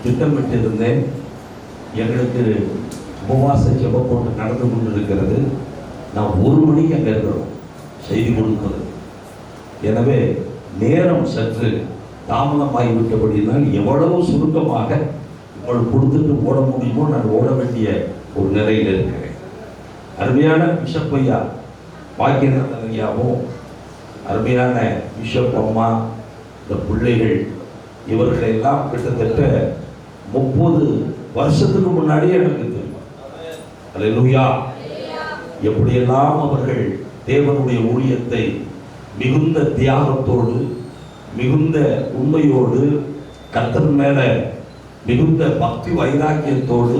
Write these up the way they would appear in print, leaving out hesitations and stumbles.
திட்டமிட்டிருந்தேன். எங்களுக்கு உபவாச ஜெபம் போட்டு நடந்து கொண்டிருக்கிறது. நான் 1 மணிக்கு அங்கே இருக்கிறோம் செய்தி கொடுப்பது. எனவே நேரம் சற்று தாமதமாகிவிட்டபடினால் எவ்வளவு சுருக்கமாக உங்களுக்கு கொடுத்துட்டு ஓட முடியுமோ நான் ஓட வேண்டிய ஒரு நிலையில் இருக்கிறேன். அருமையான பிஷப் ஐயா, பாக்கியநாதன் ஐயாவும், அருமையான பிஷப் அம்மா, இந்த பிள்ளைகள், இவர்களெல்லாம் கிட்டத்தட்ட 30 வருஷத்துக்கு முன்னாடியே எனக்கு தெரியும். அல்லேலூயா. எப்படியெல்லாம் அவர்கள் தேவனுடைய ஊழியத்தை மிகுந்த தியாகத்தோடு, மிகுந்த உண்மையோடு, கர்த்தர் மேல மிகுந்த பக்தி வைராக்கியத்தோடு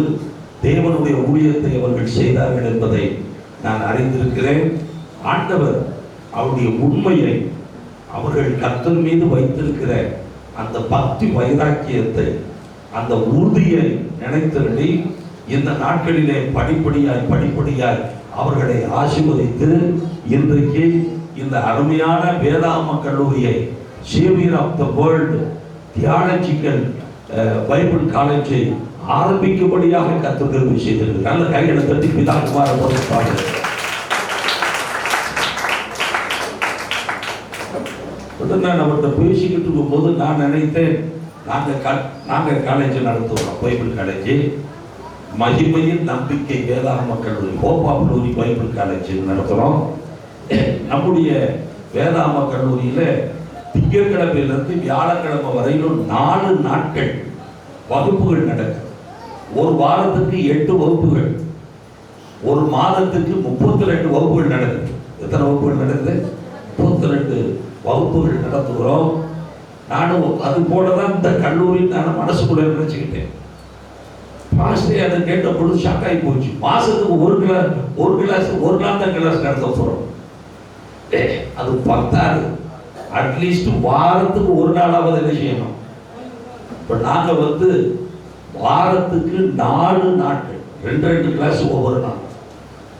தேவனுடைய ஊழியத்தை அவர்கள் செய்தார்கள் என்பதை நான் அறிந்திருக்கிறேன். ஆண்டவர் அவருடைய உண்மையை, அவர்கள் கர்த்தர் மீது வைத்திருக்கிற அந்த பக்தி வைராக்கியத்தை, அந்த உறுதியை நினைத்தபடி இந்த நாட்களிலே படிப்படியாய் அவர்களை ஆசீர்வதித்து இன்றைக்கு இந்த அருமையான வேதாகம கல்லூரியை, Xavier of the world theological Bible காலேஜை ஆரம்பிக்கும்படியாக கர்த்தர் கிருபை செய்திருக்கிறார். நல்ல கைகளை தட்டி பிதா குமார பரிசுத்த நம்மகிட்ட பேசிக்கிட்டு இருக்கும்போது நான் நினைத்தேன், நாங்கள் காலேஜ் நடத்துவோம், பைபிள் காலேஜ், மகிமையின் நம்பிக்கை வேதாகம கல்லூரி, ஹோப் ஆஃப் கல்லூரி பைபிள் காலேஜ் நடத்துகிறோம். நம்முடைய வேதாகம கல்லூரியில் திங்கட்கிழமையிலிருந்து வியாழக்கிழமை வரையிலும் 4 நாட்கள் வகுப்புகள் நடக்கும். ஒரு வாரத்துக்கு 8 வகுப்புகள், ஒரு மாதத்துக்கு 32 வகுப்புகள் நடக்குது. எத்தனை வகுப்புகள் நடக்குது? 32 வகுப்புகள் நடத்துகிறோம். நானும் அது போல தான் இந்த கல்லூரி நான் மனசுக்குள்ள நினைச்சுக்கிட்டேன். பாஸ்டர் அதை கேட்ட பொழுது ஷாக் ஆகி போச்சு. மாசத்துக்கு ஒரு கிளாஸ் நடத்த போறோம். அது பத்தாது. அட்லீஸ்ட் வாரத்துக்கு ஒரு நாளாவது என்ன செய்யணும். இப்போ நாங்கள் வாரத்துக்கு 4 நாட்கள் 2 கிளாஸ் ஒவ்வொரு நாள்,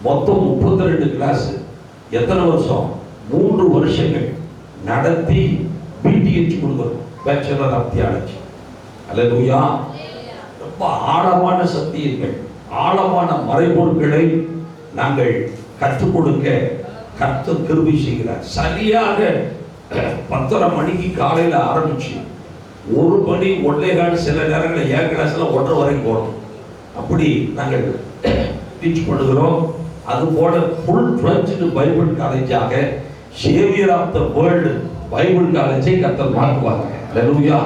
மொத்தம் 32 கிளாஸ். எத்தனை வருஷம்? 3 வருஷங்கள் நடத்தி பிடிஎச் கொடுக்குறோம், பேச்சுலர் ஆஃப் தியாலஜி. அல்லேலூயா. ரொம்ப ஆழமான சத்தியங்கள், ஆழமான மறைபொருட்களை நாங்கள் கற்றுக் கொடுக்க கர்த்தர் கிருபை செய்கிறார். சரியாக 10:30 மணிக்கு காலையில் ஆரம்பிச்சு 1 மணி 1:15, சில நேரங்களில் ஏன் கிளாஸ்ல 1:30 வரைக்கும் போகணும். அப்படி நாங்கள் டீச் பண்ணுகிறோம். அதுபோல ஃபுல் ஃப்ளெட்ஜ்டு பைபிள் காலேஜாக saviour of the world Bible காலேஜை கர்த்தர் மாற்றுவாங்க. அல்லேலூயா.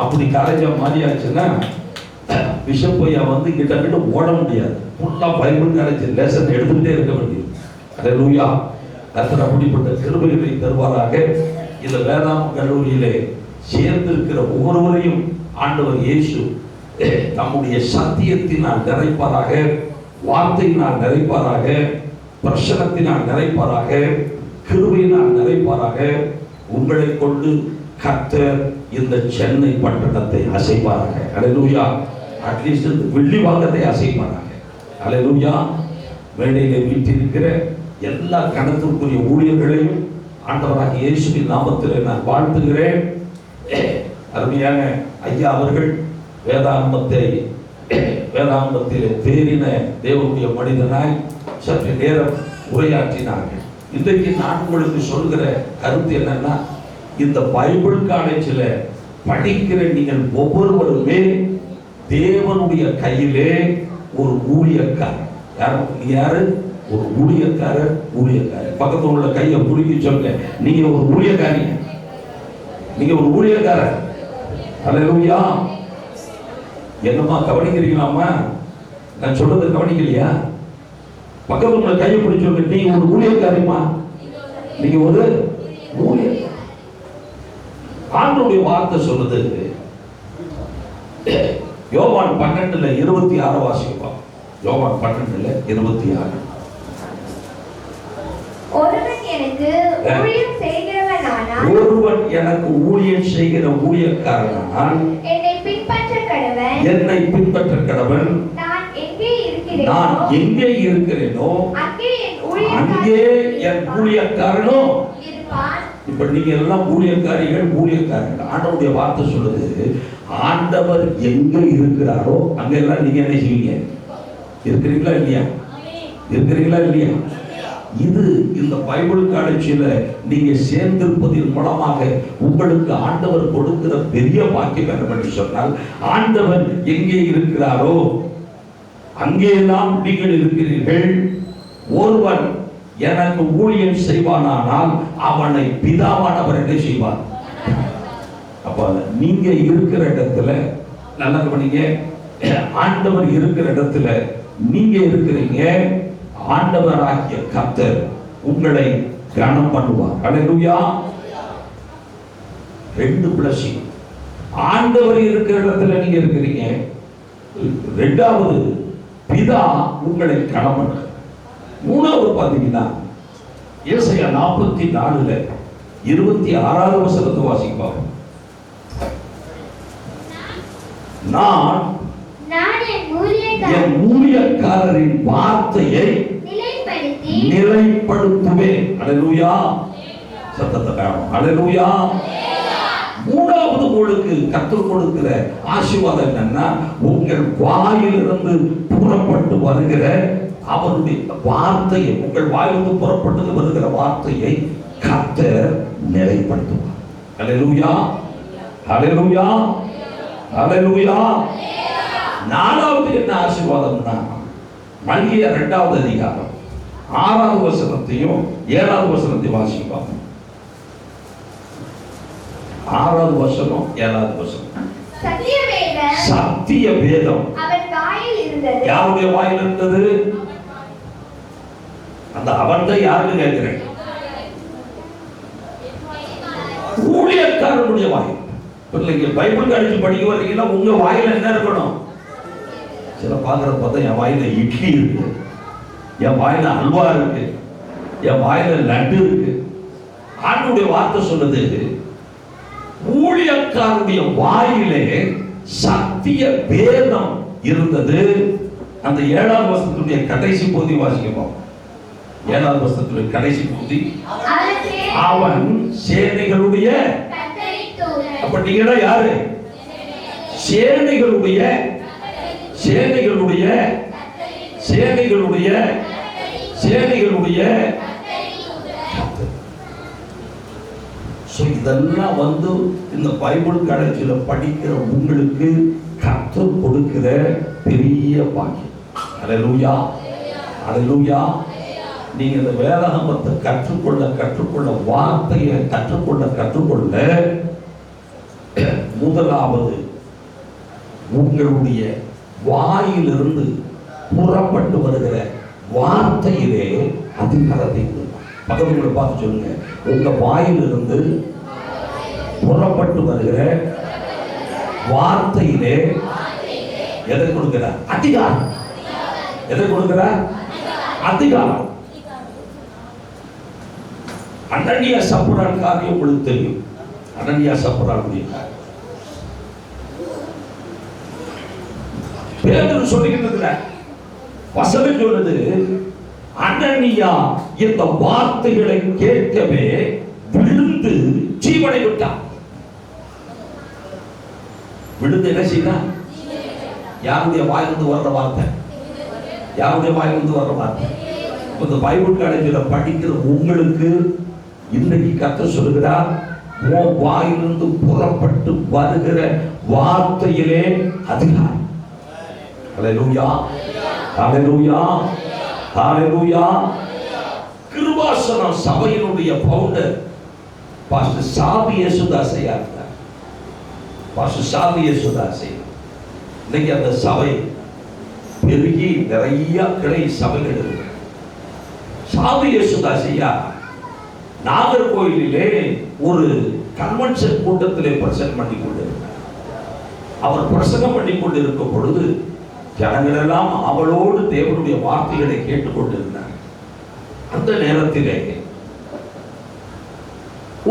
அப்படி காலேஜாக மாறியாச்சுன்னா பிஷப் ஐயா கிட்ட ஓட முடியாது. ஃபுல்லாக பைபிள் காலேஜ் லெசன் எடுத்துக்கிட்டே இருக்க வேண்டியது. அல்லேலூயா. கர்த்தர் அப்படிப்பட்ட கிருபைகளை தருவாராக. இந்த வேதாகம கல்லூரியிலே சேர்ந்திருக்கிற ஒவ்வொருவரையும் ஆண்டவர் இயேசு தம்முடைய சத்தியத்தினால் நிறைப்பாராக, வார்த்தையினால் நிறைப்பாராக, பிரசனத்தினால் நிறைப்பாராக, கிருபையினால் நிறைப்பாராக. உங்களை கொண்டு கர்த்தர் இந்த சென்னை பட்டணத்தை அசைப்பாராக. அல்லேலூயா. அட்லீஸ்ட் இந்த வெள்ளிவாங்கத்தை அசைப்பாராக. அல்லேலூயா. மேடையிலே வீட்டிருக்கிற எல்லா கணத்திற்குரிய ஊழியர்களையும் ஆண்டவராக இயேசுவின் நாமத்தில் நான் வாழ்த்துகிறேன். அருமையான ஐயா அவர்கள் வேதாகமத்தில் தேறின தேவனுடைய மனிதனாய் சற்று நேரம் உரையாற்றினார்கள். இன்றைக்கு நான் உங்களுக்கு சொல்கிற கருத்து என்னன்னா, இந்த பைபிள் காலேஜில் படிக்கிற நீங்கள் ஒவ்வொருவருமே தேவனுடைய கையிலே ஒரு ஊழியக்காரர். யாரு? ஒரு ஊழியக்காரர். பக்கத்தில் உள்ள கையை புடிக்கி சொல்லுங்க, நீங்க ஒரு ஊழியக்காரி, நீங்க ஒரு ஊழியக்காரர். அல்லேலூயா. என்னம்மா கவனிக்கிறீங்களாம்மா? நான் சொல்றது கவனிக்கலையா? பக்கத்தில் உள்ள கையை பிடிச்சி சொல்லுங்க, நீங்க ஒரு ஊழியக்காரிமா, நீங்க ஒரு ஊழியர். ஆண்டவருடைய வார்த்தை சொல்லுது, யோவான் 12:26 வாசிப்போம். யோவான் 12:26. ஒருவன் எனக்கு ஊழியம் செய்கிற ஊழியக்காரனால் என்னை பின்பற்ற கடவன். நான் எங்கே இருக்கிறேனோ அங்கே என் ஊழியக்காரனோ இப்ப நீங்க எல்லாம் ஊழியக்காரர்கள். ஆண்டவருடைய வார்த்தை சொல்லுது, ஆண்டவர் எங்க இருக்கிறாரோ அங்க எல்லாம் நீங்க என்ன செய்வீங்க? இருக்கிறீங்களா இல்லையா? இருக்கிறீங்களா இல்லையா? இது இந்த பைபிள் காலேஜில் நீங்க சேர்ந்திருப்பதன் மூலமாக உங்களுக்கு ஆண்டவர் கொடுக்கிற பெரிய பாக்கியம் என்னவென்று சொன்னால், ஆண்டவர் எங்கே இருக்கிறாரோ அங்கேதான் நீங்கள் இருக்கிறீர்கள். ஒருவன் எனக்கு ஊழியம் செய்வானானால் அவனை பிதாவானவர் என்ன செய்வார்? அப்ப நீங்க இருக்கிற இடத்துல நல்லா கவனிங்க, ஆண்டவர் இருக்கிற இடத்துல நீங்க இருக்கிறீங்க. ஆண்டவராகிய கர்த்தர் உங்களை கனம் பண்ணுவார். அல்லேலூயா. 2 பிளஸிங். ஆண்டவர் இருக்கிற இடத்துல நீங்க இருக்கிறீங்க. 2வது பிதா உங்களை கனம் பண்ணுவார். 3வது பாத்தீங்கன்னா ஏசாயா 44ல 26வது வசனத்தை வாசிப்போம். நான் என் ஊழியக்காரரின் வார்த்தையை நிலைப்படுத்துவேன். அல்லேலூயா. சத்தத்தை காணும். அல்லேலூயா. 3வது உங்களுக்கு கற்றுக் கொடுக்கிற ஆசீர்வாதம் என்னன்னா, உங்கள் வாயிலிருந்து புறப்பட்டு வருகிற அவருடைய வார்த்தையை, உங்கள் வாயிலிருந்து புறப்பட்டு வருகிற வார்த்தையை கர்த்தர் நிலைப்படுத்துவார். அல்லேலூயா. அல்லேலூயா. அல்லேலூயா. 4வது என்ன ஆசீர்வாதம்னா, மல்கியா 2வது அதிகாரம் 6வது வசனத்தையும் 7வது வசனத்தையும் வாசிப்போம். 6வது வசனம் 7வது வசனம். சத்திய வேதம் யாருடைய வாயில் இருந்தது? அந்த அவன்கிட்ட யாருன்னு கேட்கிறேன்? ஊழியக்காரனுடைய வாயில். பிள்ளைங்க பைபிள் காலேஜ் படிக்க வரீங்கன்னா உங்க வாயில என்ன இருக்கணும்? சில பாக்குற பார்த்தா என் வாயில இட்லி இருக்கு, என் வாயில அல்வா இருக்கு, என் வாயில லட்டு இருக்கு. ஆண்டவருடைய வார்த்தை சொல்லுது, ஊழியக்காரனுடைய வாயிலே சத்திய வேதம் இருந்தது. அந்த 7வது வசனத்துடைய கடைசி பகுதி வாசிப்போம். 7வது வசனத்துடைய கடைசி பகுதி, அவன் சேனைகளுடைய. அப்ப நீங்க யாரு? சேனைகளுடைய சேனைகளுடைய சேனைகளுடைய சேனைகளுடைய. இதெல்லாம் வந்து இந்த பைபிள் காலேஜில் படிக்கிற உங்களுக்கு கர்த்தர் கொடுக்கிற பெரிய பாக்கியம். அல்லேலூயா. அல்லேலூயா. நீங்க இந்த வேதாகமத்தை கற்றுக்கொள்ள வார்த்தையை கற்றுக்கொள்ள முதலாவது உங்களுடைய வாயிலிருந்து புறப்பட்டு வருகிற வார்த்தையிலே அதிகாரத்தை பக்கத்துல பார்த்து சொல்லுங்க, உங்க வாயிலிருந்து புறப்பட்டு வருகிற வார்த்தையிலே எதை கொடுக்கிற? அதிகாரம். எதை கொடுக்கிற? அதிகாரம். அனனியா சப்புரான் காரியம் உங்களுக்கு தெரியும். அனனியா சப்புரான் பேதுரு சொல்லிக்கிட்டு வசனம் சொல்லுது, அனனியா இந்த வார்த்தைகளை கேட்கவே விழுந்து ஜீவனை விட்டான். விழுந்து என்ன செய்தான்? யாருடைய வாயிலிருந்து வர்ற வார்த்தை? யாருடைய வாயிலிருந்து வர்ற வார்த்தை? இந்த பைபிள் காலேஜில் படிக்கிற உங்களுக்கு இன்னைக்கு கர்த்தர் சொல்லுகிறார், உன் வாயிலிருந்து புறப்பட்டு வருகிற வார்த்தையிலே அதிகாரம். அல்லேலூயா. அல்லேலூயா. அல்லேலூயா. கிருபாசனம் சபையினுடைய பவுண்டர் பாஸ்டர் சாவி யேசுதாசையா இருந்தார். பாஸ்டர் சாவி யேசுதாசை இன்னைக்கு அந்த சபை பெருகி நிறைய கிளை சபைகள் இருக்கு. சாவி யேசுதாசையா நாகர்கோயிலிலே ஒரு கன்வென்ஷன் கூட்டத்திலே பிரசங்கம் பண்ணி கொண்டிருந்தார். அவர் பிரசங்கம் பண்ணி கொண்டிருக்கும் பொழுது ஜனங்கள் எல்லாம் அவளோடு தேவனுடைய வார்த்தைகளை கேட்டுக்கொண்டிருந்தார். அந்த நேரத்திலே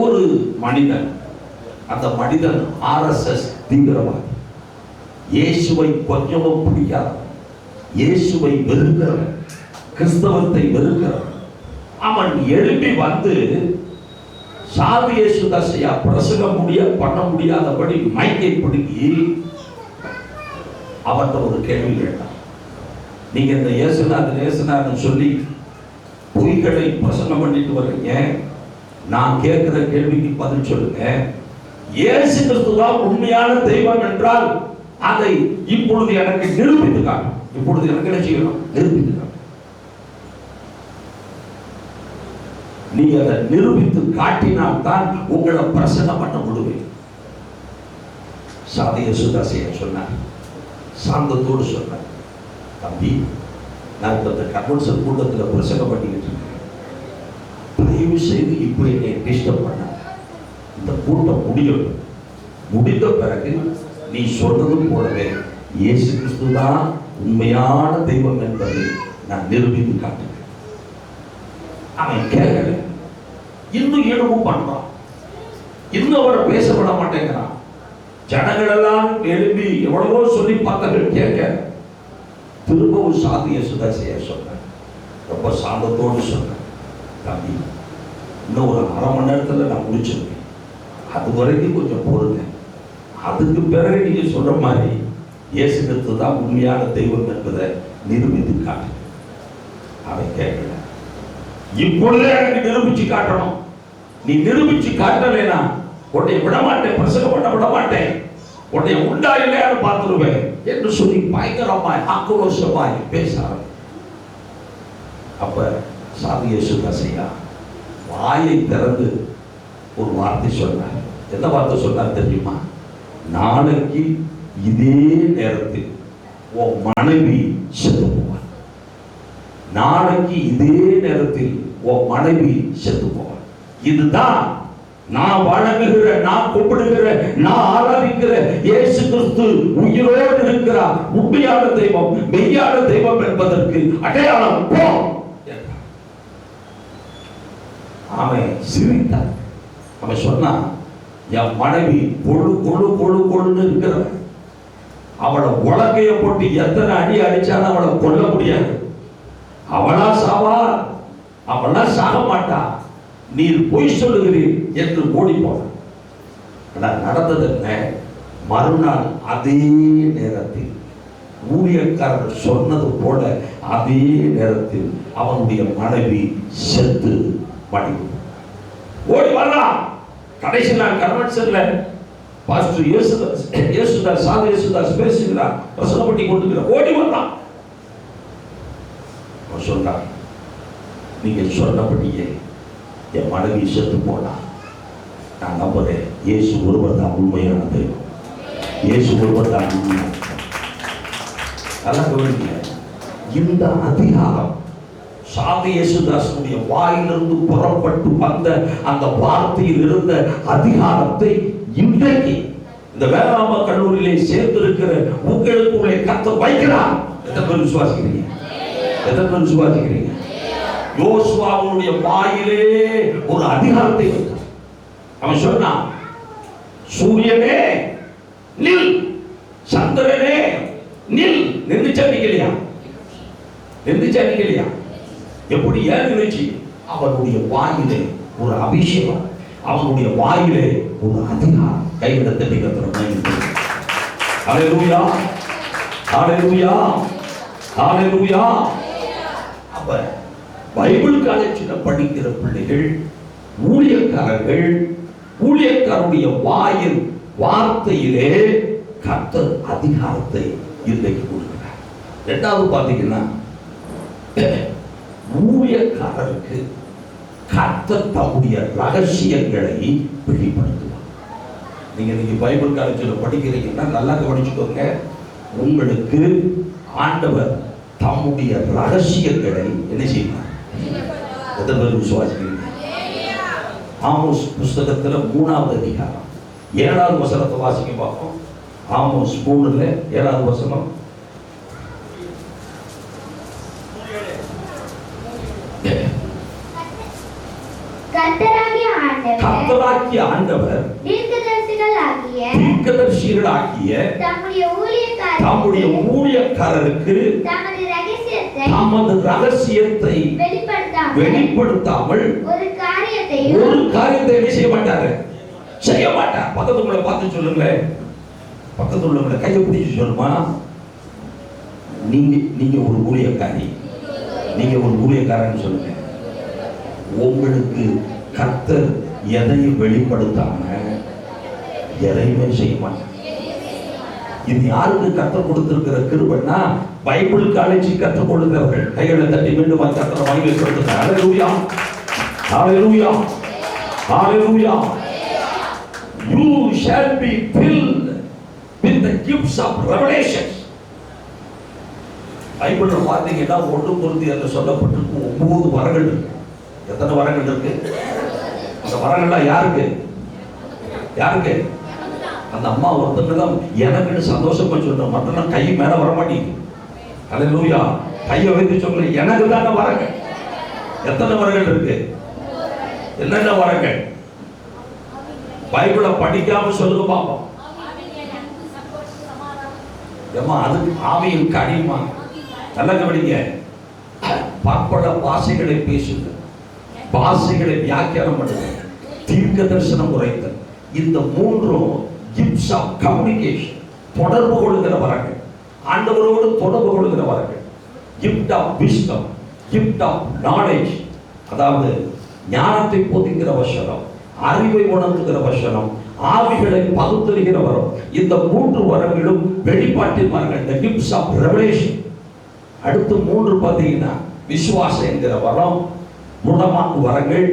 ஒரு மனிதன், அந்த மனிதன் RSS தீவிரவாதி, இயேசுவை கொஞ்சமும் பிடிக்காத, இயேசுவை வெறுக்கிறவன், கிறிஸ்தவத்தை வெறுக்கிறவன். அவன் எழுப்பி வந்து சாது இயேசுதாசையா பிரசங்கம் பண்ண முடியாதபடி மைக்கை பிடுங்கி அவர்கிட்ட ஒரு கேள்வி கேட்டான். நீங்க இந்த இயேசுநாதன் சொல்லி பொய்களை பிரசங்கம் பண்ணிட்டு வர்றீங்க, நான் கேட்கிற கேள்விக்கு பதில் சொல்லுங்க. இயேசு கிறிஸ்து தான் உண்மையான தெய்வம் என்றால் அதை இப்பொழுது எனக்கு நிரூபித்து காட்டும். இப்பொழுது எனக்கு என்ன செய்யணும்? நிரூபித்து காட்டும். நீ அதை நிரூபித்து காட்டினால் தான் உங்களை பிரசங்கம் பண்ண முடியும். சாது இயேசுதாசையா சொன்னார், சாந்தத்தோடு சொன்னார், தம்பி நான் இந்த கன்வென்ஷன் கூட்டத்தில் பிரசங்கம் பண்ணிக்கிட்டு இருக்கேன், தயவு செய்து இப்போ என்னை டிஸ்டர்ப் பண்ண. இந்த கூட்டம் முடிந்த பிறகு நீ சொன்னது போலவே இயேசு கிறிஸ்து தான் உண்மையான தெய்வம் என்பதை நான் நிரூபித்து காட்டுவேன். அவன் கேட்கல, இன்னும் எழுவும் பண்றான், இன்னும் அவரை பேசப்பட மாட்டேங்கிறான். ஜனங்கள் எல்லாம் எழுப்பி எவ்வளவோ சொல்லி பார்த்தார்கள், கேட்க. திரும்பவும் சாது இயேசுதாசையா சொன்னார், ரொம்ப சாந்தத்தோடு சொன்னார், தம்பி இன்னும் ஒரு அரை மணி நேரத்தில் நான் முடிச்சிருக்கேன், அது வரைக்கும் கொஞ்சம் பொறுங்க, அதுக்கு பிறகு நீங்க சொல்ற மாதிரி இயேசு கிறிஸ்து தான் உண்மையான தெய்வம் என்பதை நிரூபித்து காட்டு. அவன் கேட்கல, இப்பொழுதே எனக்கு நிரூபிச்சு காட்டணும், நீ நிரூபிச்சு காட்டலைனா உன்னை விடமாட்டேன், பிரசங்கம் பண்ண விடமாட்டேன், உன்னை உண்டா இல்லையான்னு பார்த்துருவேன் என்று சொல்லி பயங்கரமாய் ஆக்ரோஷமாய் பேசார். அப்ப சாது இயேசுதாசையா வாயை திறந்து ஒரு வார்த்தை சொன்னார். என்ன வார்த்தை சொன்னார் தெரியுமா? நாளைக்கு இதே நேரத்தில் உன் மனைவி செத்து போவார். நாளைக்கு இதே நேரத்தில் உன் மனைவி செத்து போவார். இதுதான் நான் வணங்குகிற, நான் கூப்பிடுகிற, நான் ஆராதிக்கிற இயேசு கிறிஸ்து உயிரோடு இருக்கிறார், உண்மையான தெய்வம், மெய்யான தெய்வம் என்பதற்கு அடையாளம் போ. அவன் சிரித்தான். அவன் சொன்னான், என் மனைவி கொழு கொழு கொழு கொழுன்னு இருக்கிறவன், அவளை உலகைய போட்டு எத்தனை அடி அடிச்சாலும் அவளை கொல்ல முடியாது. அவளா சாவா? அவளா சாக மாட்டா. நீர் பொய் சொல்லுகிறீர் என்று ஓடி போன. நடந்தது என்ன? மறுநாள் அதே நேரத்தில் ஊழியக்காரர் சொன்னது போல அதே நேரத்தில் அவனுடைய மனைவி செத்து மடிவு ஓடி வரலாம். கடைசி நாள் கன்வென்ஷன்ல பாஸ்டர் இயேசுதாஸ் சாது இயேசுதாஸ் பேசுகிறார், பிரசங்கம் பண்ணி கொண்டிருக்கிறார், ஓடி வரலாம். சொன்னார், நீங்க சொன்னபடியே என் மனைவி செத்து போனா நான் நம்புறேன், இயேசு ஒருவர் தான் உண்மையான தெய்வம், இயேசு ஒருவர் தான் உண்மையான. நல்லா கவனிங்க, இந்த அதிகாரம் சாது இயேசுதாசனுடைய வாயிலிருந்து புறப்பட்டு வந்த அந்த வார்த்தையில் இருந்த அதிகாரத்தை இன்றைக்கு இந்த வேளாண்மை கல்லூரியிலே சேர்ந்திருக்கிற உங்களுக்குள்ளே கர்த்தர் வைக்கிறார். எத்தனை பேர் விசுவாசிக்கிறீங்க? எத்தனை பேர் விசுவாசிக்கிறீங்க? யோசுவாவுடைய வாயிலே ஒரு அதிகாரத்தை வைத்தார். அவன் சொன்னான், சூரியனே நில், சந்திரனே நில். நின்றுச்சா நிக்கலையா? எப்படி ஏன் நினைச்சு? அவனுடைய வாயிலே ஒரு அபிஷேகம், அவனுடைய வாயிலே ஒரு அதிகாரம். கைவிடத்தை ஹல்லேலூயா, ஹல்லேலூயா, ஹல்லேலூயா. அப்ப பைபிள் காலேஜில் படிக்கிற பிள்ளைகள், ஊழியக்காரர்கள், ஊழியக்காரருடைய வாயில் வார்த்தையிலே கர்த்தர் அதிகாரத்தை இன்றைக்கு கொடுக்கிறார். இரண்டாவது பார்த்தீங்கன்னா, ஊழியக்காரருக்கு கர்த்தர் தம்முடைய ரகசியங்களை வெளிப்படுத்துவார். நீங்க பைபிள் காலேஜில் படிக்கிறீங்கன்னா நல்லா கவனிச்சுக்கோங்க. உங்களுக்கு ஆண்டவர் தம்முடைய ரகசியங்களை என்ன செய்வார்? எத்தனை பேர் விசுவாசிக்கிறீங்க? ஆமோஸ் புஸ்தகத்துல 3வது அதிகாரம் 7வது வசனத்தை வாசிக்க பார்ப்போம். ஆமோஸ் 3ல 7வது வசனம். கர்த்தராகிய ஆண்டவர் தீர்க்கதரிசிகளாகிய தம்முடைய ஊழியக்காரருக்கு தமது ரகசியத்தை வெளிப்படுத்தாமல் காரியத்தை என்ன செய்ய மாட்டாரு, செய்ய மாட்டார். பக்கத்துக்குள்ள பார்த்து சொல்லுங்களேன், பக்கத்துள்ள கையை பிடிச்சு சொல்லுமா, நீங்க ஒரு ஊழியக்காரி, நீங்க ஒரு ஊழியக்காரன்னு சொல்லுங்க. உங்களுக்கு கர்த்தர் எதையும் வெளிப்படுத்தாம எதையுமே செய்ய மாட்டார். இது யாருக்கு கற்றுக் கொடுத்திருக்கிற கிருபைன்னா, பைபிள் காலேஜ் கற்றுக் கொடுக்கிறவர்கள் கைகளை தட்டி மீண்டும் கர்த்தர் வாங்கி கொடுத்தார். ஹalleluya, hallelujah, hallelujah. You shall be filled with the gifts of revelation. பைபிள்ல பார்த்தீங்கன்னா 1 கொரிந்தியர்ல சொல்லப்பட்டிருக்கு 9 வரங்கள் இருக்கு. எத்தனை வரங்கள் இருக்கு? அந்த வரங்கள்லாம் யாருக்கு? யாருக்கு? அந்த அம்மா ஒருத்தங்க தான் எனக்குன்னு சந்தோஷமா சொல்றேன், மற்றெல்லாம் கை மேல வர மாட்டேங்குது. ஹalleluya, கையை வைத்து சொல்ல எனக்கு தானே வரங்க. எத்தனை வரங்கள் இருக்கு? என்னென்ன வரங்கள்? பைபிளை படிக்காம சொல்லுங்க பாப்போம். ஏமா அது ஆவியின் கனிமா. நல்ல கவனிங்க, பற்பல பாஷைகளை பேசுங்க, பாஷைகளை வியாக்கியானம் பண்ணுங்க, தீர்க்க தரிசனம் உரைத்தல், இந்த மூன்றும் gifts of communication, தொடர்பு கொள்கிற வரங்கள், ஆண்டவரோடு தொடர்பு கொள்கிற வரங்கள். gift of wisdom, gift of knowledge, அதாவது ஞானத்தை போதிக்கிற வசனம், அறிவை உணர்த்துகிற வசனம், ஆவிகளை பகுத்தறிகிற வரம். இந்த மூன்று வரங்களும் வெளிப்பாட்டின் வரங்கள், the gifts of revelation. அடுத்து 3 பார்த்தீங்கன்னா விசுவாசம் என்கிற வரம், குணமாக்கு வரங்கள்,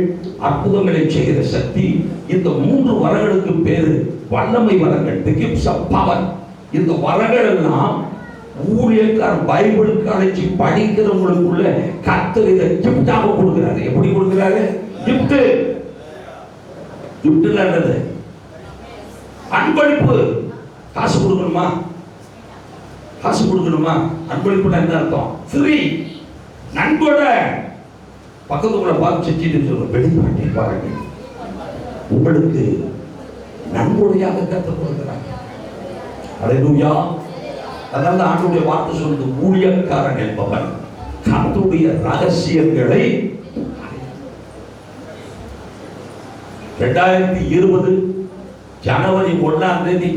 அற்புதங்களை செய்கிற சக்தி. இந்த 3 வரங்களுக்கு பேரு வல்லமை வரங்கள், the gifts of power. இந்த வரங்கள் எல்லாம் ஊழியக்காரர் பைபிள் காலேஜ் படிக்கிறவங்களுக்குள்ள கர்த்தர் இதை கிஃப்டாக கொடுக்கிறாரு. எப்படி கொடுக்கிறாரு? கிஃப்ட். கிஃப்ட்ல என்னது? அன்பளிப்பு. காசு கொடுக்கணுமா? காசு கொடுக்கணுமா? அன்பளிப்புனா என்ன அர்த்தம்? ஃப்ரீ. நன்கொட. பக்கத்துக்குள்ள பார்த்து செஞ்சுட்டு சொல்லுங்க, வெளிப்பாட்டை பாருங்க, உங்களுக்கு நன்கொடையாக கற்றுக் கொடுக்கிறாங்க. ஹalleluya. அதனால ஆண்டவருடைய வார்த்தை சொல்லுது, ஊழியக்காரன் என்பவன் கர்த்தருடைய ரகசியங்களை 2020 ஜனவரி 1ஆம் தேதி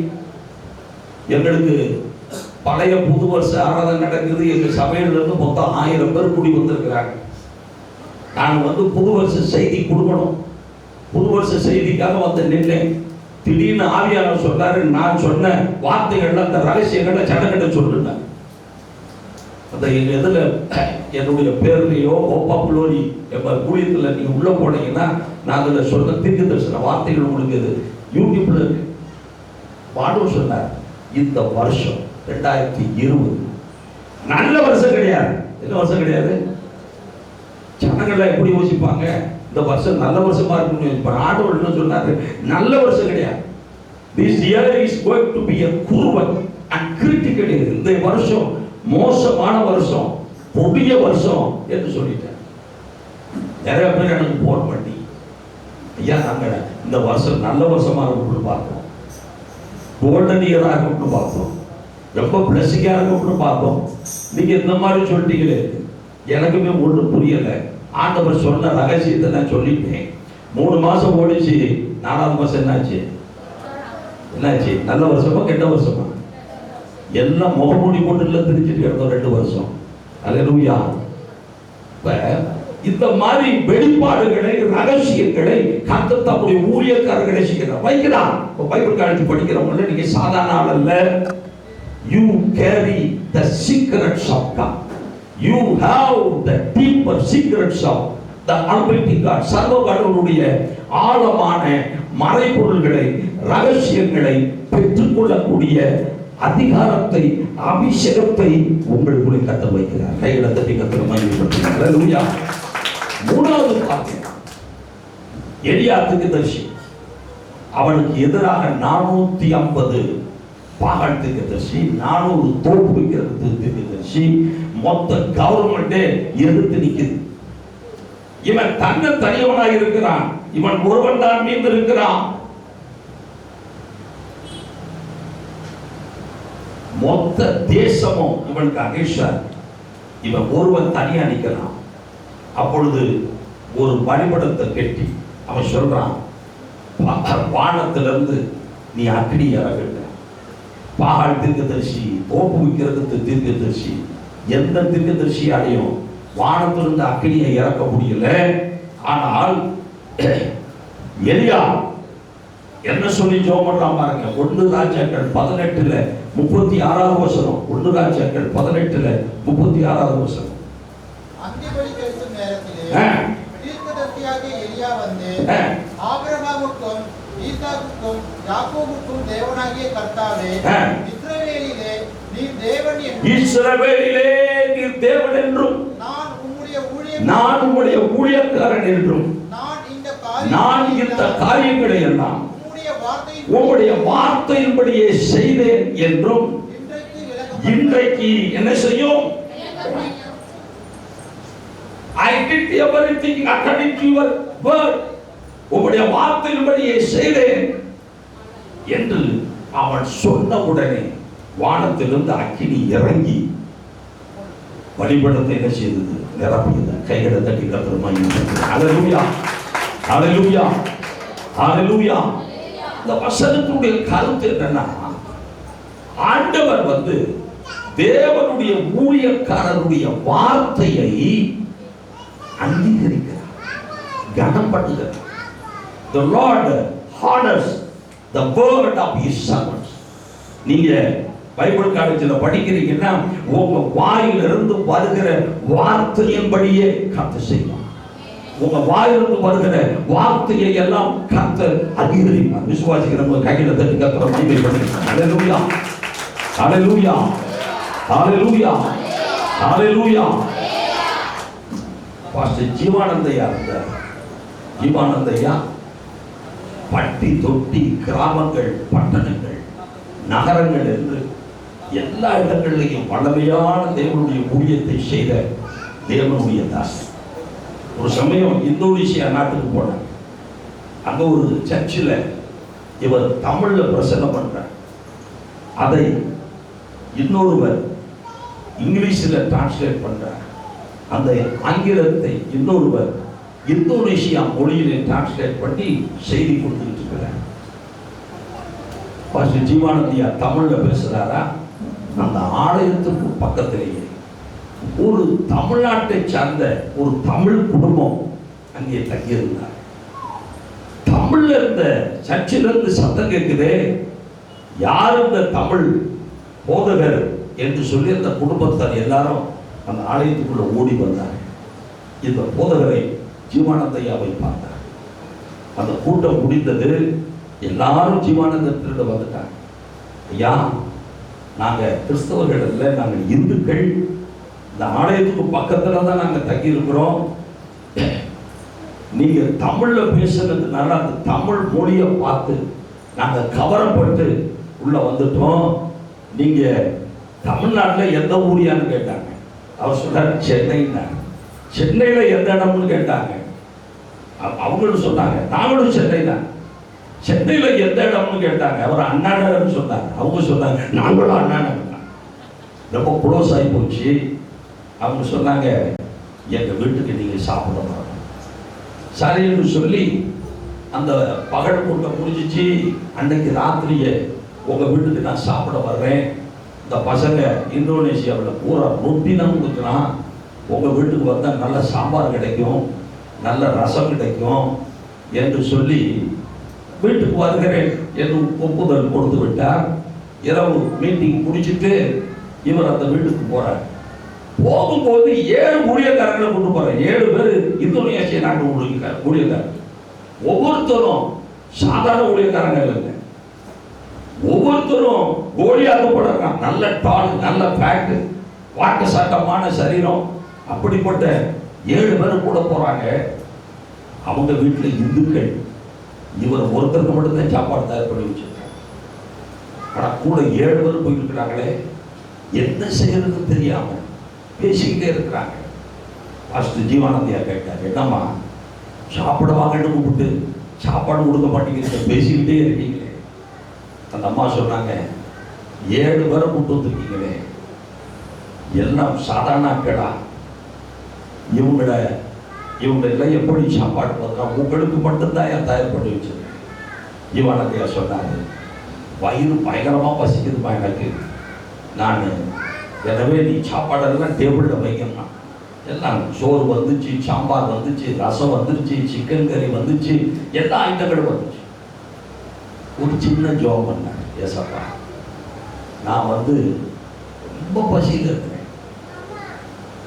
எங்களுக்கு பழைய புது வருஷ ஆராதனை நடக்குது. எங்க சபையில இருந்து மொத்தம் 1000 பேர் கூடி வந்திருக்கிறாங்க. நான் புது வருஷ செய்தி கொடுக்கணும், புது வருஷ செய்திக்காக நின்றேன். திடீர்னு ஆவியானவர் சொன்னாரு, நான் சொன்ன வார்த்தைகள்ல அந்த ரகசியங்களை ஜனங்கிட்ட சொல்லுங்க. அந்த எதுல என்னுடைய பேர்லையோ ஓப்பாப்புலோரி ஊழியத்தில் நீங்க உள்ள போனீங்கன்னா நான் அதுல சொன்ன தீர்க்க தரிசன வார்த்தைகள் உங்களுக்கு இது யூடியூப்ல இருக்கு. ஆண்டவர் சொன்னார், இந்த வருஷம் 2020 நல்ல வருஷம் கிடையாது. என்ன வருஷம் கிடையாது? ஜனங்கள்லாம் எப்படி யோசிப்பாங்க, இந்த வருஷம் நல்ல வருஷமா இருக்குன்னு யோசிப்பாங்க. ஆண்டவர் என்ன சொன்னாரு, நல்ல வருஷம் கிடையாது. This year is going to be a cruel and critical year. இந்த வருஷம் மோசமான வருஷம், கொடிய வருஷம் என்று சொல்லிட்டேன். நிறைய பேர் எனக்கு போன் பண்ணி, ஐயா நாங்க இந்த வருஷம் நல்ல வருஷமா இருக்கும்னு பார்த்தோம், கோல்டன் இயரா இருக்கும்னு பார்த்தோம், ரொம்ப பிளஸிங்கா இருக்கும்னு பார்த்தோம், நீங்க இந்த மாதிரி சொல்லிட்டீங்களே, எனக்குமே ஒன்றும் புரியலை. ஆண்டவர் சொன்ன ரகசியத்தை நான் சொல்லிட்டேன். 3 மாசம் ஓடிச்சு, 4ஆவது மாசம் என்னாச்சு? என்னாச்சு? நல்ல வருஷமா கெட்ட வருஷமா? எல்லாம் முகமூடி போட்டுல திரிச்சிட்டு கிடந்தோம் 2 வருஷம். ஹalleluya. இந்த மாதிரி வெளிப்பாடுகளை ரகசியங்களை கர்த்தர் தம்முடைய ஊழியக்காரர்களை வைக்கிறார். பைபிள் காலேஜ் படிக்கிறவங்க நீங்க சாதாரண ஆள் அல்ல. You carry the secrets of God. You have the deeper secrets of the Almighty God. சர்வ கடவுளுடைய ஆழமான மறைபொருள்களை ரகசியங்களை பெற்றுக்கொள்ளக்கூடிய அதிகாரத்தை அபிஷேகத்தை உங்களுக்குள்ளே கர்த்தர் வைக்கிறார். கைகளை தட்டி கர்த்தரை மகிமைப்படுத்துங்கள். ஹalleluya. 3வது பாருங்க, எலியா தீர்க்கதரிசி. அவனுக்கு எதிராக 450 பாகால் தீர்க்கதரிசி, 400 தோப்பு வைக்கிறது தீர்க்கதரிசி, மொத்த கவர்மெண்டே எதிர்த்து நிக்குது. இவன் தன்ன தனியவனாக இருக்கிறான், இவன் ஒருவன் தான் மீது இருக்கிறான். மொத்த தேசமும் இவனுக்கு அகேஷா, இவன் ஒருவன் தனியா நிற்கிறான். அப்பொழுது ஒரு பலிபடத்தை கட்டி அவன் சொல்றான், வானத்திலிருந்து நீ அக்கினி இறங்குங்க. பாகால் தீர்க்கதரிசி, தோப்பு விற்கிறதுக்கு தீர்க்கதரிசி, எந்த தீர்க்கதரிசியாலையும் வானத்திலிருந்து அக்கினியை இறக்க முடியல. ஆனால் எலியா என்ன சொல்லி ஜெபம் பண்றான் பாருங்க. 1 ராஜாக்கள் 18:36 வசனம். 1 ராஜாக்கள் 18:36 வசனம். அந்திபலி செலுத்தும் நேரத்திலே தீர்க்கதரிசியாகிய எலியா வந்து, ஆபிரகாமுக்கும் ஈசாக்குக்கும் யாக்கோபுக்கும் தேவனாகிய கர்த்தாவே, இஸ்ரவேலிலே நீர் தேவன் என்றும் நான் உம்முடைய ஊழியக்காரன் என்றும் நான் இந்த காரியங்களை எல்லாம் உம்முடைய வார்த்தையின்படியே செய்தேன் என்றும் இன்றைக்கு என்ன செய்யும்? I did everything according to your word. உம்முடைய வார்த்தையின்படியே செய்தேன் என்று அவன் சொன்ன உடனே வானத்திலிருந்து அக்கினி இறங்கி வழிபடத்தை என்ன செய்தது? நிரப்பியது. கைகளை தட்டி கர்த்தருமாய் ஹல்லேலூயா, ஹல்லேலூயா, ஹல்லேலூயா. இந்த வசனத்துடைய கருத்து என்னன்னா, ஆண்டவர் வந்து தேவனுடைய ஊழியக்காரருடைய வார்த்தையை அங்கீகரிக்கிறார், கனம் பண்ணுகிறார். The Lord honors the word of his servants. நீங்க பைபிள் காலேஜில் படிக்கிறீங்கன்னா உங்க வாயிலிருந்து வருகிற வார்த்தையின்படியே கர்த்தர் செய்வார். உங்க வாயிலிருந்து வருகிற வார்த்தையை எல்லாம் கர்த்தர் அங்கீகரிப்பார். விசுவாசிக்கிறவங்க கையில தட்டி கர்த்தரை மகிமை பண்ணுங்க. ஹல்லேலூயா, ஹல்லேலூயா, ஹல்லேலூயா, ஹல்லேலூயா. பாஸ்டர் ஜீவானந்தையா இருந்தார். ஜீவானந்தையா பட்டி தொட்டி கிராமங்கள், பட்டணங்கள், நகரங்கள் என்று எல்லா இடங்களிலையும் வல்லமையான தேவனுடைய ஊழியத்தை செய்த தேவனுடைய தாசன். ஒரு சமயம் இந்தோனேசியா நாட்டுக்கு போனார். அங்க ஒரு சர்ச்சில் இவர் தமிழ்ல பிரசங்கம் பண்றார். அதை இன்னொருவர் இங்கிலீஷில் டிரான்ஸ்லேட் பண்றார். அந்த ஆங்கிலத்தை இன்னொருவர் இந்தோனேசியா மொழியிலே டிரான்ஸ்லேட் பண்ணி செய்தி கொடுத்துட்டு இருக்கிறார். பாஸ்டர் ஜீவானந்தியா தமிழ்ல பேசுறாரா? அந்த ஆலயத்துக்கு பக்கத்திலேயே ஒரு தமிழ்நாட்டை சார்ந்த ஒரு தமிழ் குடும்பம் அங்கே தங்கியிருந்தார். தமிழ்ல இருந்த சர்ச்சிலிருந்து சத்தம் கேட்குதே, யார் இந்த தமிழ் போதகர் என்று சொல்லி அந்த குடும்பத்தார் எல்லாரும் அந்த ஆலயத்துக்குள்ள ஓடி வந்தார். இந்த போதகரை ஜீவானந்தையாவை பார்த்தார். அந்த கூட்டம் முடிந்தது. எல்லாரும் ஜீவானந்தத்திலிருந்து வந்துட்டாங்க. ஐயா, நாங்க கிறிஸ்தவர்கள் இல்லை, நாங்கள் இந்துக்கள். இந்த ஆலயத்துக்கு பக்கத்துல தான் நாங்க தங்கி இருக்கிறோம். நீங்க தமிழ்ல பேசுறதுனால அந்த தமிழ் மொழியை பார்த்து நாங்க கவரப்பட்டு உள்ள வந்துட்டோம். நீங்க தமிழ்நாட்டில் எந்த ஊரியான்னு கேட்டாங்க. அவர் சொன்னார் சென்னைன்னா. சென்னையில எந்த இடம்னு கேட்டாங்க. அவங்களும் சொன்னாங்க நாங்களும் சென்னை தான். சென்னையில எந்த இடம்னு கேட்டாங்க. அவர் அண்ணா நகர்னு சொன்னாங்க. அவங்க சொன்னாங்க நாங்களும் அண்ணா நகர். ரொம்ப க்ளோஸ் ஆகி போச்சு. அவங்க சொன்னாங்க எங்க வீட்டுக்கு நீங்க சாப்பிட வரணும். சரின்னு சொல்லி அந்த பகல் கூட்டம் முடிஞ்சிச்சு. அன்னைக்கு ராத்திரியே உங்க வீட்டுக்கு நான் சாப்பிட வர்றேன். இந்த பசங்க இந்தோனேசியாவில் பூரா ரொட்டி தான் கொடுக்குறான். உங்க வீட்டுக்கு வந்தால் நல்ல சாம்பார் கிடைக்கும், நல்ல ரசம் கிடைக்கும் என்று சொல்லி வீட்டுக்கு வருகிறேன் என்று ஒப்புதல் கொடுத்து விட்டார். இரவு மீட்டிங் முடிச்சுட்டு இவர் அந்த வீட்டுக்கு போறார். போகும்போது 7 ஊழியக்காரர்களை கொண்டு போறார். 7 பேர் இந்தோனேசியா நாட்டு ஊழியக்காரர். ஒவ்வொருத்தரும் சாதாரண ஊழியக்காரங்க இல்லை. ஒவ்வொருத்தரும் கோலியாக்கப்படுறாங்க. நல்ல டால், நல்ல ஃபேக்ட், வாக்கு சட்டமான சரீரம். அப்படிப்பட்ட 7 பேர் கூட போறாங்க. அவங்க வீட்டில் இந்துக்கள். இவர் ஒருத்தருக்கு மட்டும்தான் சாப்பாடு தயார் பண்ணி வச்சிருக்காங்க. ஆனால் கூட 7 பேர் போயிருக்கிறாங்களே, என்ன செய்யறது தெரியாம பேசிக்கிட்டே இருக்கிறாங்க. பாஸ்டர் ஜீவானந்தியா கேட்டார், என்னம்மா சாப்பிட வாங்கன்னு கூப்பிட்டு சாப்பாடு கொடுக்க மாட்டேங்கிறீங்க, பேசிக்கிட்டே இருக்கீங்களே. அந்த அம்மா சொன்னாங்க 7 பேரை கூப்பிட்டு வந்துருக்கீங்களே, எல்லாம் சாதாரண ஆட்களா? இவங்கள இவங்க எல்லாம் எப்படி சாப்பாடு பார்க்குறான், உங்களுக்கு மட்டும்தான் என் தயார் பண்ணி வச்சிருக்கேன். இவனுக்கு சொன்னாரு, வயிறு பயங்கரமாக பசிக்குதுமா எனக்கு, நான் எனவே நீ சாப்பாடெல்லாம் டேபிளில் வைக்கணும். எல்லாம் சோறு வந்துச்சு, சாம்பார் வந்துச்சு, ரசம் வந்துருச்சு, சிக்கன் கறி வந்துச்சு, எல்லா ஐட்டங்களும் வந்துச்சு. ஒரு சின்ன ஜோம் பண்ணேன், ஏசப்பா நான் ரொம்ப பசியில் இருக்கிறேன்,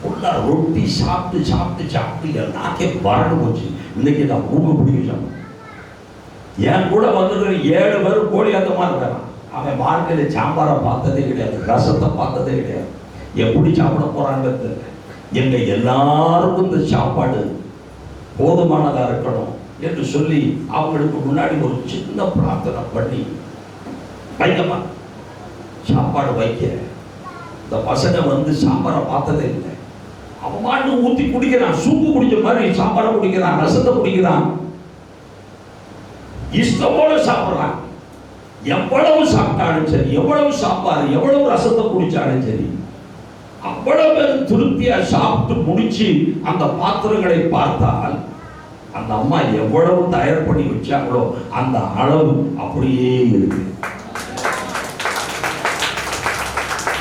உள்ள ரொட்டி சாப்பிட்டு சாப்பிட்டு சாப்பிட்டு என் நாக்கே வறண்டு போச்சு, இன்னைக்கு நான் மூக்கு பிடிக்கலாம். என் கூட வந்துருக்கிற 7 பேர் கோழி அந்த மாதிரி இருக்கான். அவன் வாழ்க்கையில் சாம்பாரை பார்த்ததே கிடையாது, ரசத்தை பார்த்ததே கிடையாது, எப்படி சாப்பிட போறான்னு. எங்க எல்லாருக்கும் இந்த சாப்பாடு போதுமானதா இருக்கணும் என்று சொல்லி அவங்களுக்கு முன்னாடி ஒரு சின்ன பிரார்த்தனை பண்ணி, வைக்கமா சாப்பாடு வைக்க. இந்த பசங்க சாம்பாரை பார்த்ததே இல்லை, அவன் மாட்டு ஊற்றி குடிக்கிறான், சூப்பு குடிச்ச மாதிரி சாம்பாரை குடிக்கிறான், ரசத்தை குடிக்கிறான், இஷ்டமோட சாப்பிட்றான். எவ்வளவு சாப்பிட்டாலும் சரி, எவ்வளவு சாப்பாடு எவ்வளவு ரசத்தை குடிச்சாலும் சரி, அவ்வளவு பேர் திருப்தியா சாப்பிட்டு முடிச்சு அந்த பாத்திரங்களை பார்த்தால் அந்த அம்மா எவ்வளவு தயார் பண்ணி வச்சாங்களோ அந்த அளவு அப்படியே இருக்கு.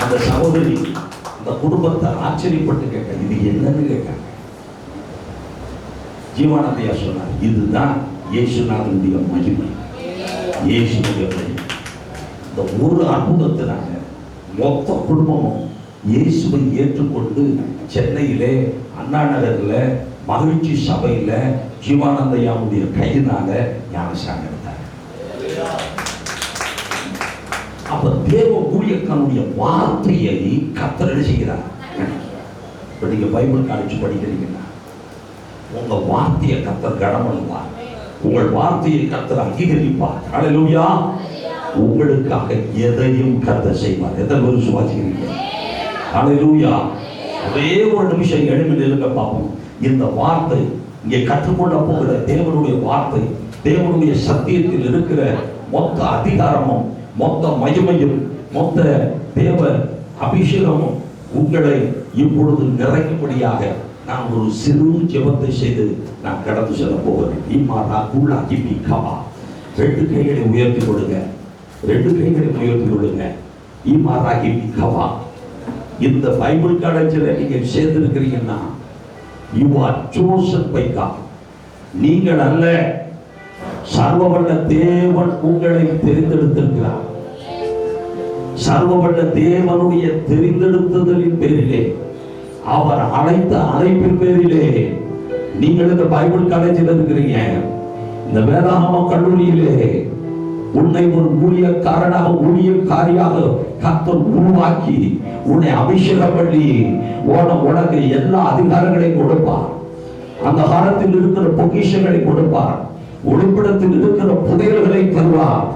அந்த சகோதரி அந்த குடும்பத்தை ஆச்சரியப்பட்டு கேட்டாங்க, இது என்னன்னு கேட்டாங்க. ஜீவானந்தையா சொன்னார், இதுதான் இயேசுநாதனுடைய மகிமை, இயேசுடைய மகிமை. இந்த ஒரு அற்புதத்தினால மொத்த குடும்பமும் இயேசுவை ஏற்றுக்கொண்டு சென்னையிலே அண்ணா நகர்ல மகிழ்ச்சி சபையில ஜீவானந்தையாவுடைய கையினால ஞானஸ்நானம் எடுத்தார். அப்ப தேவ ஊழியக்காரனுடைய வார்த்தையை கர்த்தர் செய்கிறார். இப்ப நீங்க பைபிள் காலேஜ் படிக்கிறீங்கன்னா உங்க வார்த்தையை கர்த்தர் கனமளிப்பார், உங்கள் வார்த்தையை கர்த்தர் அங்கீகரிப்பார். ஹல்லேலூயா. உங்களுக்காக எதையும் கர்த்தர் செய்வார். எத்தனை பேர் விசுவாசிக்கிறீங்க? ஹல்லேலூயா. ஒரே ஒரு நிமிஷம் எழுப்பி நிலுங்க பார்ப்போம். இந்த வார்த்தை இங்கே கற்றுக்கொள்ள போகிற தேவனுடைய வார்த்தை, தேவனுடைய சத்தியத்தில் இருக்கிற மொத்த அதிகாரமும் மொத்த மகிமையும் மொத்த தேவ அபிஷேகமும் உங்களை இப்பொழுது நிறைக்கும்படியாக நான் ஒரு சிறு ஜெபத்தை செய்து நான் கடந்து செல்ல போகிறேன். இம்மாரா குள்ளா கிபி கவா. 2 கைகளை உயர்த்தி கொடுங்க, 2 கைகளை உயர்த்தி கொடுங்க. இம்மாரா கிபி கவா. இந்த பைபிள் காலேஜில் நீங்கள் சேர்ந்திருக்கிறீங்கன்னா you are chosen by God. நீங்கள் அல்ல, சர்வவல்ல தேவன் உங்களை தெரிந்தெடுத்திருக்கிறார். சர்வவல்ல தேவனுடைய தெரிந்தெடுத்தலின் பேரிலே, அவர் அழைத்த அழைப்பின் பேரிலே நீங்கள் இந்த பைபிள் காலேஜில் இருக்கிறீங்க. இந்த வேதாகம கல்லூரியிலே உன்னை ஒரு ஊழியக்காரனாக ஊழியக்காரியாக கர்த்தர் உருவாக்கி உன்னை அபிஷேகம் பண்ணி உனக்கு எல்லா அதிகாரங்களையும் கொடுப்பார். அந்த காலத்தில் இருக்கிற பொக்கிஷங்களை கொடுப்பார், ஒளிப்பிடத்தில் இருக்கிற புதையல்களை தருவார்.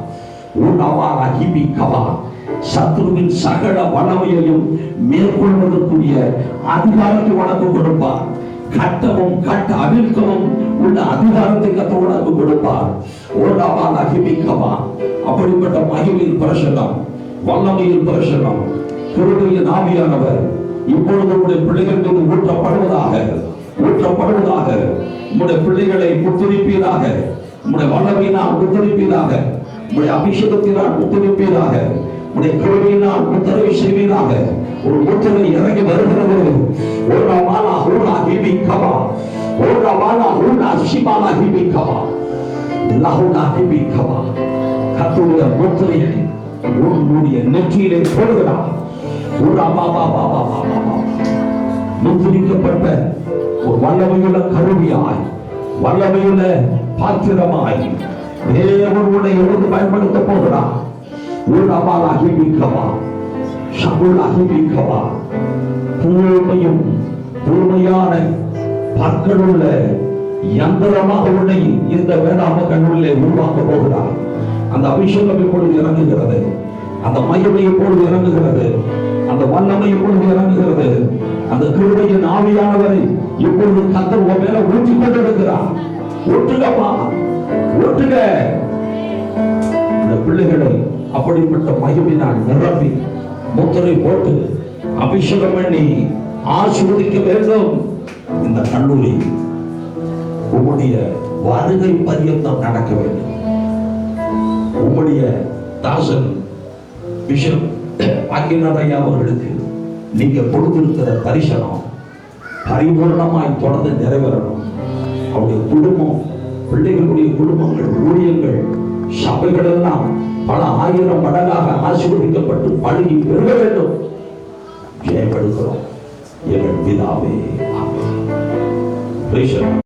சத்துருவின் சகல வல்லமையையும் மேற்கொள்வதற்குரிய அதிகாரத்தை உனக்கு கொடுப்பார். கட்டவும் கட்ட அவிழ்க்கவும் உள்ள அதிகாரத்தை கத்த உனக்கு கொடுப்பார். அப்படிப்பட்ட மகிமையில் பிரசனம், வல்லமையில் பிரசனம், கிருபையின் ஆவியானவர் இப்பொழுது உடைய பிள்ளைகள் மீது ஊற்றப்படுவதாக, ஊற்றப்படுவதாக. உடைய பிள்ளைகளை முத்திரிப்பீராக, உடைய வல்லமையினால் முத்திரிப்பீராக, உடைய அபிஷேகத்தினால் முத்திரிப்பீராக, உடைய கிருபையினால் முத்திரை செய்வீராக. ஒரு முத்திரை இறங்கி வருகிறது. ஒரு மாலா ஹூனா ஹிபி கவா, ஒரு மாலா ஹூனா சிமாலா ஹிபி கவா, லஹூனா ஹிபி கவா. கர்த்தருடைய முத்திரையை உன்னுடைய நெற்றியிலே போடுகிறார். முத்திரிக்கப்பட்ட ஒரு வல்லமையுள்ள கருவியாய், வல்லமையுள்ள பாத்திரமாய் தேவன் உன்னை எழுந்து பயன்படுத்த போகிறார். தூய்மையும் தூய்மையான பற்களுள்ள யந்திரமாக உன்னை இந்த வேதாம கல்லூரியிலே உருவாக்க போகிறார். அந்த அபிஷேகம் இப்பொழுது இறங்குகிறது, அந்த மகிமை இப்பொழுது இறங்குகிறது, அந்த வல்லமை இப்பொழுது இறங்குகிறது. அந்த கிருபையின் ஆவியானவரை இப்பொழுது கர்த்தர் உன் மேல ஊற்றிக் கொண்டிருக்கிறார். ஒட்டுகப்பா, ஒட்டுக. இந்த பிள்ளைகளை அப்படிப்பட்ட மகிமையினால் நிரப்பி முத்திரை போட்டு அபிஷேகம் பண்ணி ஆசீர்வதிக்க வேண்டும். இந்த கல்லூரி உம்முடைய வருகை பரியந்தம் நடக்க வேண்டும். உம்முடைய தாசன் பிஷப் ஆக்கியனரையா அவர்களுக்கு நீங்க கொடுத்திருக்கிற தரிசனம் பரிபூர்ணமாய் தொடர்ந்து நிறைவேறணும். அவருடைய குடும்பம், பிள்ளைகளுடைய குடும்பங்கள், ஊழியங்கள், சபைகள் எல்லாம் பல ஆயிரம் மடங்காக ஆசீர்வதிக்கப்பட்டு பழகி பெருக வேண்டும். ஜெயப்படுகிறோம் எங்கள் பிதாவே. ஆமென்.